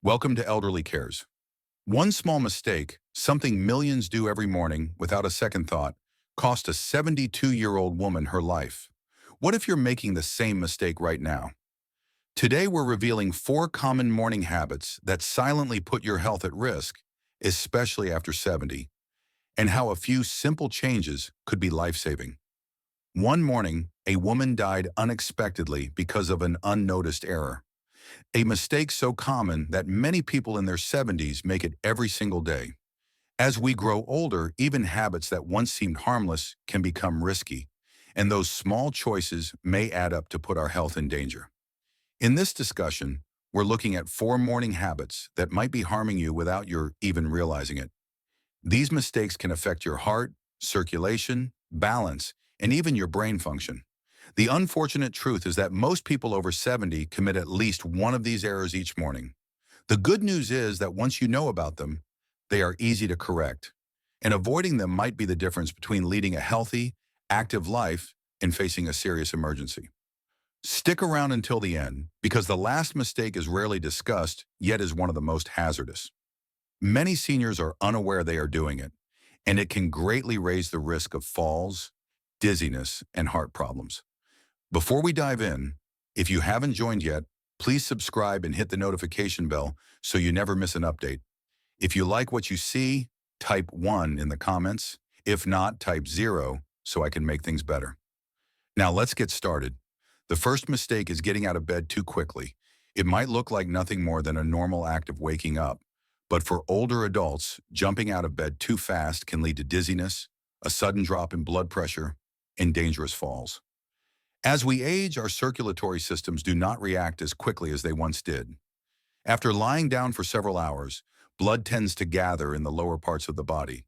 Welcome to Elderly Cares. One small mistake, something millions do every morning without a second thought, cost a 72-year-old woman her life. What if you're making the same mistake right now? Today we're revealing 4 common morning habits that silently put your health at risk, especially after 70, and how a few simple changes could be life-saving. One morning, a woman died unexpectedly because of an unnoticed error. A mistake so common that many people in their 70s make it every single day. As we grow older, even habits that once seemed harmless can become risky, and those small choices may add up to put our health in danger. In this discussion, we're looking at 4 morning habits that might be harming you without your even realizing it. These mistakes can affect your heart, circulation, balance, and even your brain function. The unfortunate truth is that most people over 70 commit at least one of these errors each morning. The good news is that once you know about them, they are easy to correct, and avoiding them might be the difference between leading a healthy, active life and facing a serious emergency. Stick around until the end, because the last mistake is rarely discussed, yet is one of the most hazardous. Many seniors are unaware they are doing it, and it can greatly raise the risk of falls, dizziness, and heart problems. Before we dive in, if you haven't joined yet, please subscribe and hit the notification bell so you never miss an update. If you like what you see, type 1 in the comments. If not, type 0 so I can make things better. Now let's get started. The first mistake is getting out of bed too quickly. It might look like nothing more than a normal act of waking up, but for older adults, jumping out of bed too fast can lead to dizziness, a sudden drop in blood pressure, and dangerous falls. As we age, our circulatory systems do not react as quickly as they once did. After lying down for several hours, blood tends to gather in the lower parts of the body.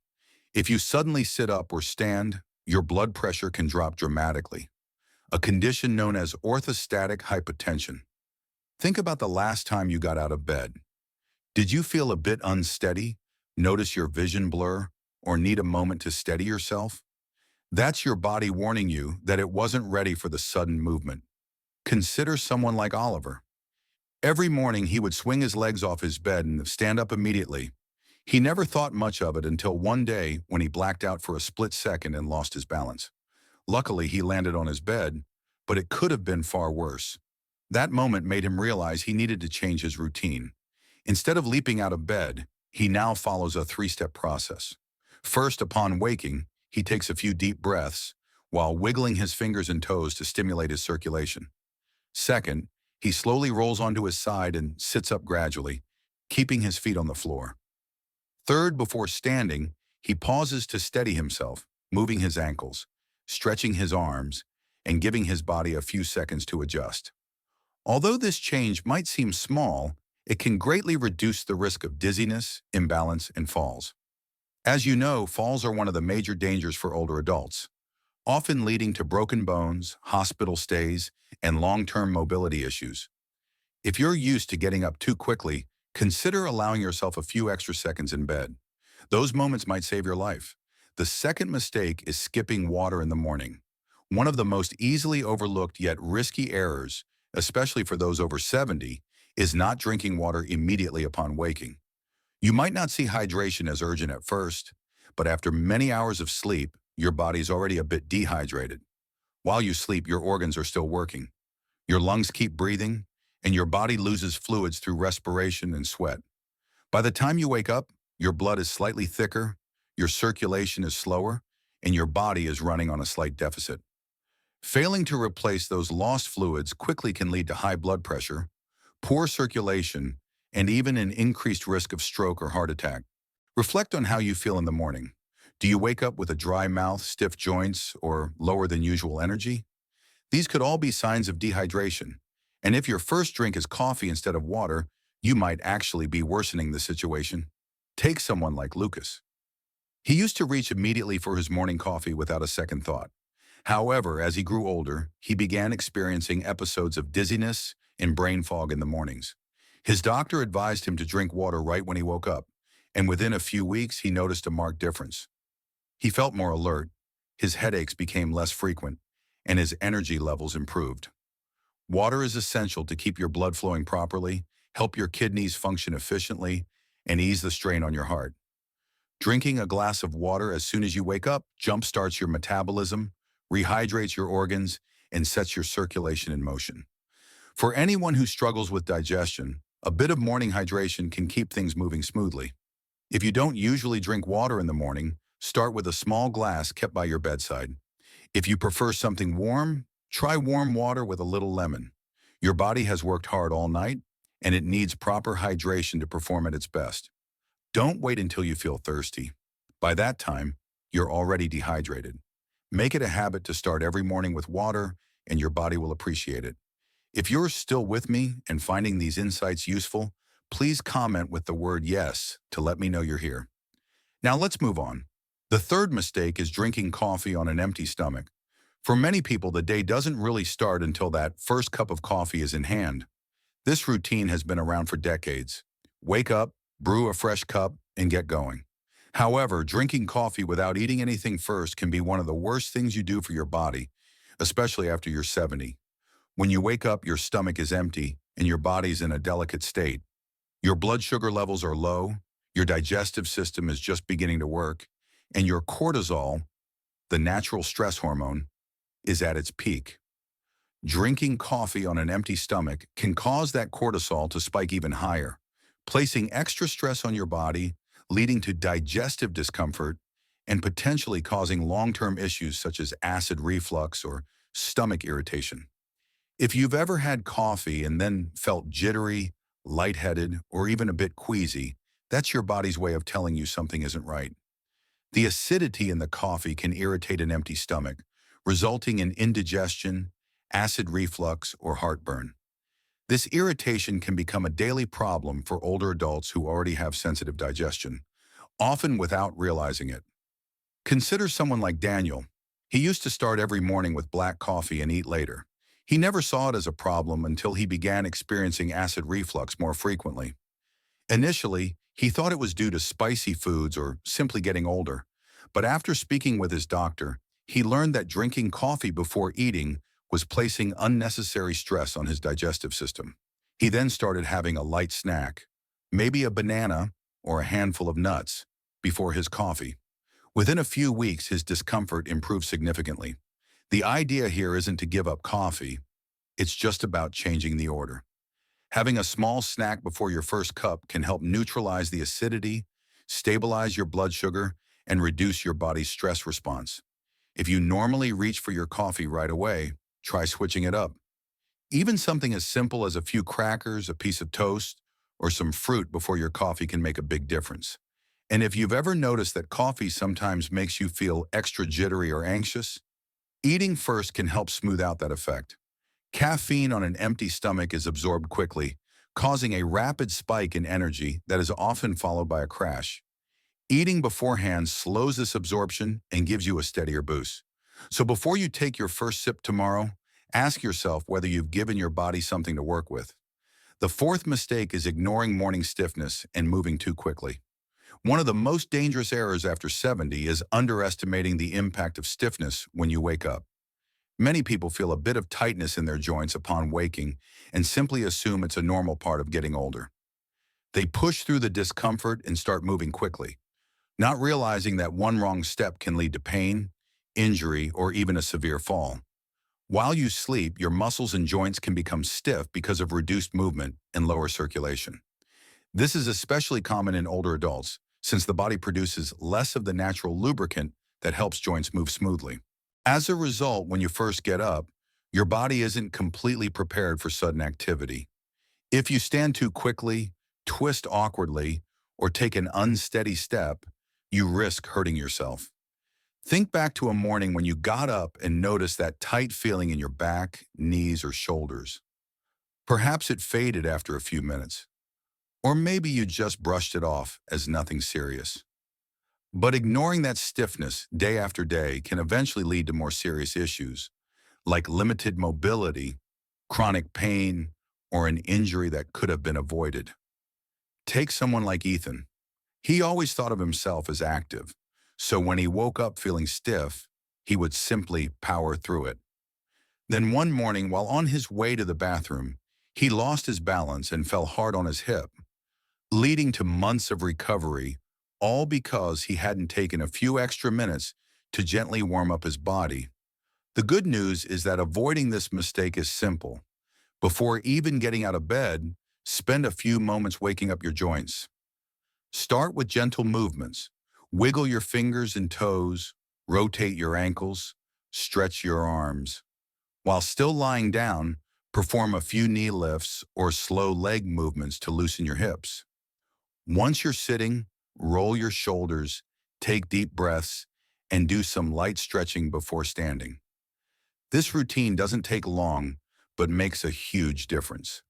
If you suddenly sit up or stand, your blood pressure can drop dramatically, a condition known as orthostatic hypotension. Think about the last time you got out of bed. Did you feel a bit unsteady, notice your vision blur, or need a moment to steady yourself? That's your body warning you that it wasn't ready for the sudden movement. Consider someone like Oliver. Every morning he would swing his legs off his bed and stand up immediately. He never thought much of it until one day when he blacked out for a split second and lost his balance. Luckily, he landed on his bed, but it could have been far worse. That moment made him realize he needed to change his routine. Instead of leaping out of bed, he now follows a 3-step process. First, upon waking, he takes a few deep breaths while wiggling his fingers and toes to stimulate his circulation. Second, he slowly rolls onto his side and sits up gradually, keeping his feet on the floor. Third, before standing, he pauses to steady himself, moving his ankles, stretching his arms, and giving his body a few seconds to adjust. Although this change might seem small, it can greatly reduce the risk of dizziness, imbalance, and falls. As you know, falls are one of the major dangers for older adults, often leading to broken bones, hospital stays, and long-term mobility issues. If you're used to getting up too quickly, consider allowing yourself a few extra seconds in bed. Those moments might save your life. The second mistake is skipping water in the morning. One of the most easily overlooked yet risky errors, especially for those over 70, is not drinking water immediately upon waking. You might not see hydration as urgent at first, but after many hours of sleep, your body's already a bit dehydrated. While you sleep, your organs are still working. Your lungs keep breathing, and your body loses fluids through respiration and sweat. By the time you wake up, your blood is slightly thicker, your circulation is slower, and your body is running on a slight deficit. Failing to replace those lost fluids quickly can lead to high blood pressure, poor circulation, and even an increased risk of stroke or heart attack. Reflect on how you feel in the morning. Do you wake up with a dry mouth, stiff joints, or lower than usual energy? These could all be signs of dehydration, and if your first drink is coffee instead of water, you might actually be worsening the situation. Take someone like Lucas. He used to reach immediately for his morning coffee without a second thought. However, as he grew older, he began experiencing episodes of dizziness and brain fog in the mornings. His doctor advised him to drink water right when he woke up, and within a few weeks he noticed a marked difference. He felt more alert, his headaches became less frequent, and his energy levels improved. Water is essential to keep your blood flowing properly, help your kidneys function efficiently, and ease the strain on your heart. Drinking a glass of water as soon as you wake up jumpstarts your metabolism, rehydrates your organs, and sets your circulation in motion. For anyone who struggles with digestion, a bit of morning hydration can keep things moving smoothly. If you don't usually drink water in the morning, start with a small glass kept by your bedside. If you prefer something warm, try warm water with a little lemon. Your body has worked hard all night, and it needs proper hydration to perform at its best. Don't wait until you feel thirsty. By that time, you're already dehydrated. Make it a habit to start every morning with water, and your body will appreciate it. If you're still with me and finding these insights useful, please comment with the word yes to let me know you're here. Now let's move on. The third mistake is drinking coffee on an empty stomach. For many people, the day doesn't really start until that first cup of coffee is in hand. This routine has been around for decades. Wake up, brew a fresh cup, and get going. However, drinking coffee without eating anything first can be one of the worst things you do for your body, especially after you're 70. When you wake up, your stomach is empty and your body's in a delicate state. Your blood sugar levels are low, your digestive system is just beginning to work, and your cortisol, the natural stress hormone, is at its peak. Drinking coffee on an empty stomach can cause that cortisol to spike even higher, placing extra stress on your body, leading to digestive discomfort, and potentially causing long-term issues such as acid reflux or stomach irritation. If you've ever had coffee and then felt jittery, lightheaded, or even a bit queasy, that's your body's way of telling you something isn't right. The acidity in the coffee can irritate an empty stomach, resulting in indigestion, acid reflux, or heartburn. This irritation can become a daily problem for older adults who already have sensitive digestion, often without realizing it. Consider someone like Daniel. He used to start every morning with black coffee and eat later. He never saw it as a problem until he began experiencing acid reflux more frequently. Initially, he thought it was due to spicy foods or simply getting older. But after speaking with his doctor, he learned that drinking coffee before eating was placing unnecessary stress on his digestive system. He then started having a light snack, maybe a banana or a handful of nuts, before his coffee. Within a few weeks, his discomfort improved significantly. The idea here isn't to give up coffee, it's just about changing the order. Having a small snack before your first cup can help neutralize the acidity, stabilize your blood sugar, and reduce your body's stress response. If you normally reach for your coffee right away, try switching it up. Even something as simple as a few crackers, a piece of toast, or some fruit before your coffee can make a big difference. And if you've ever noticed that coffee sometimes makes you feel extra jittery or anxious, eating first can help smooth out that effect. Caffeine on an empty stomach is absorbed quickly, causing a rapid spike in energy that is often followed by a crash. Eating beforehand slows this absorption and gives you a steadier boost. So before you take your first sip tomorrow, ask yourself whether you've given your body something to work with. The fourth mistake is ignoring morning stiffness and moving too quickly. One of the most dangerous errors after 70 is underestimating the impact of stiffness when you wake up. Many people feel a bit of tightness in their joints upon waking and simply assume it's a normal part of getting older. They push through the discomfort and start moving quickly, not realizing that one wrong step can lead to pain, injury, or even a severe fall. While you sleep, your muscles and joints can become stiff because of reduced movement and lower circulation. This is especially common in older adults, since the body produces less of the natural lubricant that helps joints move smoothly. As a result, when you first get up, your body isn't completely prepared for sudden activity. If you stand too quickly, twist awkwardly, or take an unsteady step, you risk hurting yourself. Think back to a morning when you got up and noticed that tight feeling in your back, knees, or shoulders. Perhaps it faded after a few minutes, or maybe you just brushed it off as nothing serious. But ignoring that stiffness day after day can eventually lead to more serious issues, like limited mobility, chronic pain, or an injury that could have been avoided. Take someone like Ethan. He always thought of himself as active, so when he woke up feeling stiff, he would simply power through it. Then one morning, while on his way to the bathroom, He lost his balance and fell hard on his hip, leading to months of recovery, all because he hadn't taken a few extra minutes to gently warm up his body. The good news is that avoiding this mistake is simple. Before even getting out of bed, spend a few moments waking up your joints. Start with gentle movements. Wiggle your fingers and toes, rotate your ankles, stretch your arms. While still lying down, perform a few knee lifts or slow leg movements to loosen your hips. Once you're sitting, roll your shoulders, take deep breaths, and do some light stretching before standing. This routine doesn't take long, but makes a huge difference.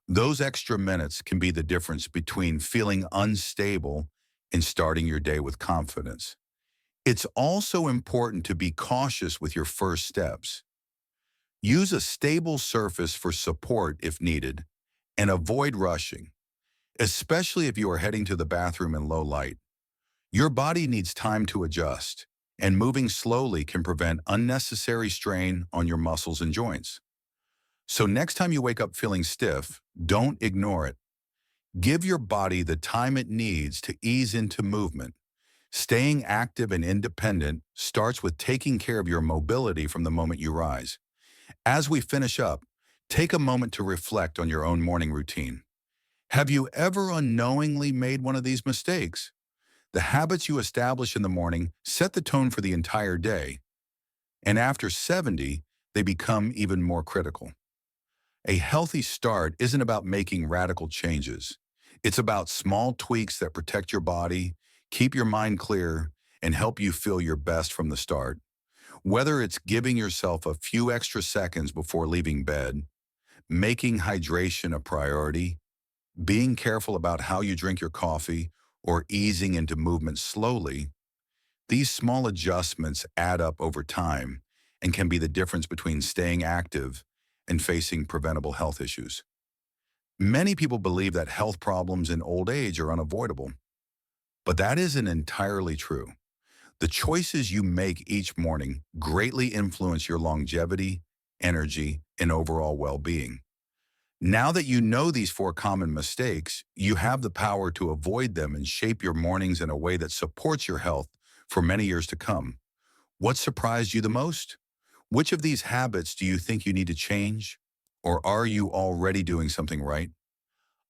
Those extra minutes can be the difference between feeling unstable and starting your day with confidence. It's also important to be cautious with your first steps. Use a stable surface for support if needed, and avoid rushing, especially if you are heading to the bathroom in low light. Your body needs time to adjust, and moving slowly can prevent unnecessary strain on your muscles and joints. So next time you wake up feeling stiff, don't ignore it. Give your body the time it needs to ease into movement. Staying active and independent starts with taking care of your mobility from the moment you rise. As we finish up, take a moment to reflect on your own morning routine. Have you ever unknowingly made one of these mistakes? The habits you establish in the morning set the tone for the entire day, and after 70, they become even more critical. A healthy start isn't about making radical changes. It's about small tweaks that protect your body, keep your mind clear, and help you feel your best from the start. Whether it's giving yourself a few extra seconds before leaving bed, making hydration a priority, being careful about how you drink your coffee, or easing into movement slowly, these small adjustments add up over time and can be the difference between staying active and facing preventable health issues. Many people believe that health problems in old age are unavoidable, but that isn't entirely true. The choices you make each morning greatly influence your longevity, energy, and overall well-being. Now that you know these four common mistakes, you have the power to avoid them and shape your mornings in a way that supports your health for many years to come. What surprised you the most? Which of these habits do you think you need to change? Or are you already doing something right?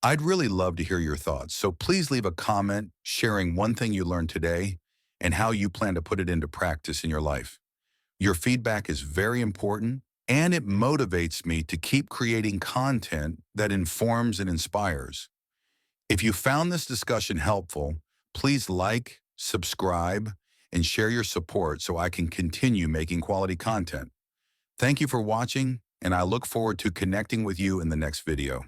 I'd really love to hear your thoughts, so please leave a comment sharing one thing you learned today and how you plan to put it into practice in your life. Your feedback is very important, and it motivates me to keep creating content that informs and inspires. If you found this discussion helpful, please like, subscribe, and share your support so I can continue making quality content. Thank you for watching, and I look forward to connecting with you in the next video.